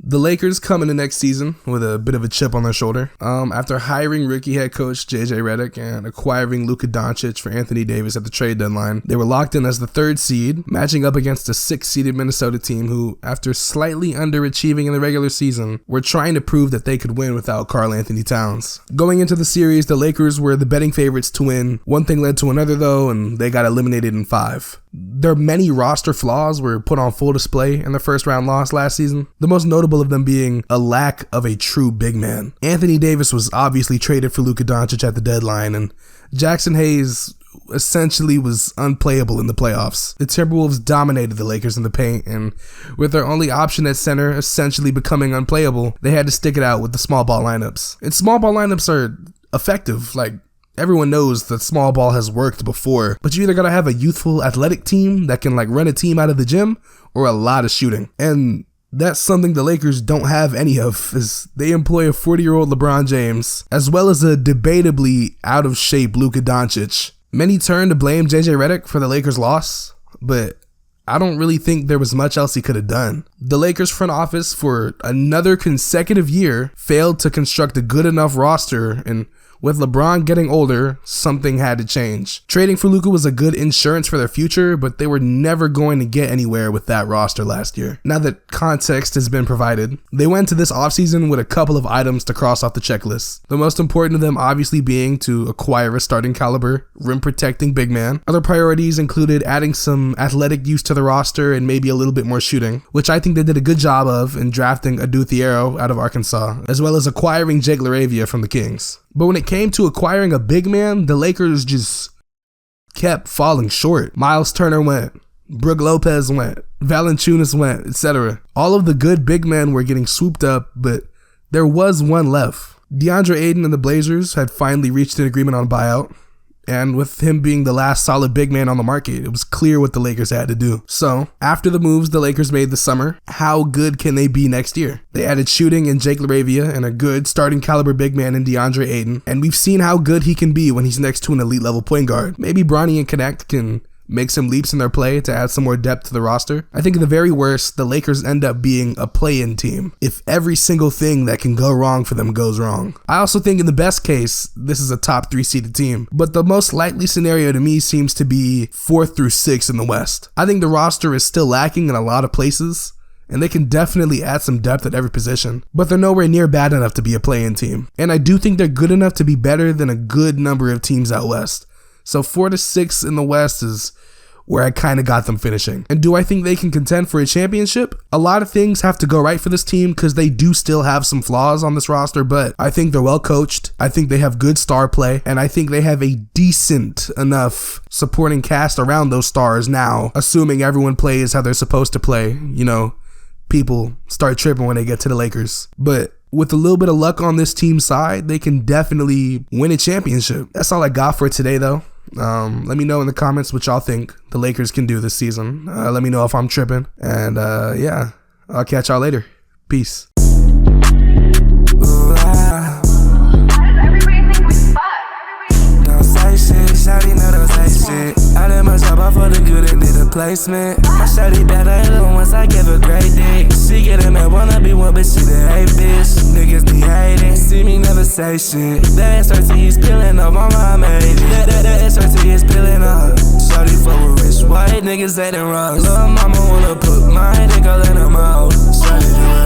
The Lakers come into next season with a bit of a chip on their shoulder. After hiring rookie head coach JJ Redick and acquiring Luka Doncic for Anthony Davis at the trade deadline, they were locked in as the 3rd seed, matching up against a 6th-seeded Minnesota team who, after slightly underachieving in the regular season, were trying to prove that they could win without Karl Anthony Towns. Going into the series, the Lakers were the betting favorites to win. One thing led to another though, and they got eliminated in 5. Their many roster flaws were put on full display in their first round loss last season, the most notable of them being a lack of a true big man. Anthony Davis was obviously traded for Luka Doncic at the deadline, and Jackson Hayes essentially was unplayable in the playoffs. The Timberwolves dominated the Lakers in the paint, and with their only option at center essentially becoming unplayable, they had to stick it out with the small ball lineups. And small ball lineups are effective, everyone knows that small ball has worked before, but you either gotta have a youthful athletic team that can run a team out of the gym or a lot of shooting. And that's something the Lakers don't have any of, as they employ a 40-year-old LeBron James, as well as a debatably out-of-shape Luka Doncic. Many turn to blame JJ Redick for the Lakers' loss, but I don't really think there was much else he could have done. The Lakers front office, for another consecutive year, failed to construct a good enough roster, and with LeBron getting older, something had to change. Trading for Luka was a good insurance for their future, but they were never going to get anywhere with that roster last year. Now that context has been provided, they went to this offseason with a couple of items to cross off the checklist. The most important of them obviously being to acquire a starting caliber, rim-protecting big man. Other priorities included adding some athletic use to the roster and maybe a little bit more shooting, which I think they did a good job of in drafting Adu Thiero out of Arkansas, as well as acquiring Jake LaRavia from the Kings. But when it came to acquiring a big man, the Lakers just kept falling short. Miles Turner went, Brook Lopez went, Valanciunas went, etc. All of the good big men were getting swooped up, but there was one left. DeAndre Ayton and the Blazers had finally reached an agreement on buyout, and with him being the last solid big man on the market, it was clear what the Lakers had to do. So, after the moves the Lakers made this summer, how good can they be next year? They added shooting in Jake LaRavia and a good starting caliber big man in DeAndre Ayton, and we've seen how good he can be when he's next to an elite level point guard. Maybe Bronny and Connect can make some leaps in their play to add some more depth to the roster. I think at the very worst, the Lakers end up being a play-in team if every single thing that can go wrong for them goes wrong. I also think in the best case, this is a top 3 seeded team, but the most likely scenario to me seems to be 4th through 6th in the West. I think the roster is still lacking in a lot of places, and they can definitely add some depth at every position, but they're nowhere near bad enough to be a play-in team. And I do think they're good enough to be better than a good number of teams out West. So 4 to 6 in the West is where I kind of got them finishing. And do I think they can contend for a championship? A lot of things have to go right for this team because they do still have some flaws on this roster, but I think they're well coached. I think they have good star play, and I think they have a decent enough supporting cast around those stars now, assuming everyone plays how they're supposed to play. People start tripping when they get to the Lakers. But with a little bit of luck on this team's side, they can definitely win a championship. That's all I got for today, though. Let me know in the comments what y'all think the Lakers can do this season. Let me know if I'm tripping. And yeah, I'll catch y'all later. Peace. I did my job, I for the good and did a placement. My shawty bad, I hit her once, I gave her great dick. She get him at wanna be one, but she the hate bitch. Niggas be hating, see me never say shit. That SRT is peeling up, mama, I made it. That SRT is peeling up. Shawty fuck with rich white niggas, they done rocks. Little mama wanna put my dick all in her mouth. Shawty do